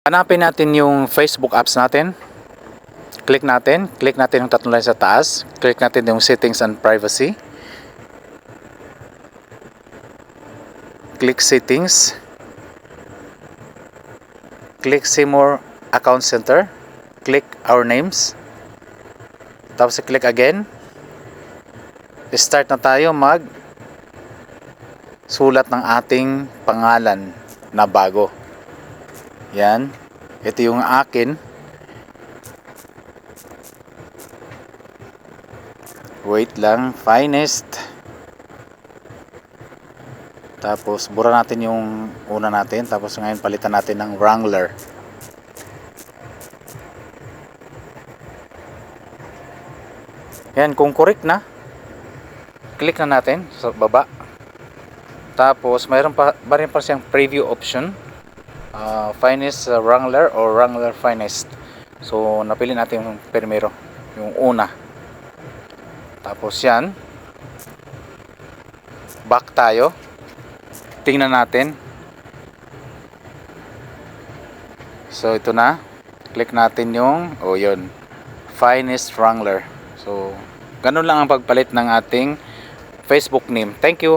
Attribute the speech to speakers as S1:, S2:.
S1: Hanapin natin yung Facebook apps natin. Click natin yung tatlong line sa taas. Click natin yung settings and privacy. Click settings. Click see more account center. Click our names. Tapos click again. Start na tayo mag sulat ng ating pangalan na bago. Yan. Ito yung akin. Wait lang. Finest. Tapos bura natin yung una natin. Tapos ngayon palitan natin ng Wrangler. Yan. Kung correct na, click na natin sa baba. Tapos mayroon pa rin pa siyang preview option. Finest Wrangler or Wrangler Finest. So napili natin yung primero, yung una. Tapos yan, back tayo, tingnan natin. So ito na, click natin yung yun, Finest Wrangler. So ganun lang ang pagpalit ng ating Facebook name. Thank you.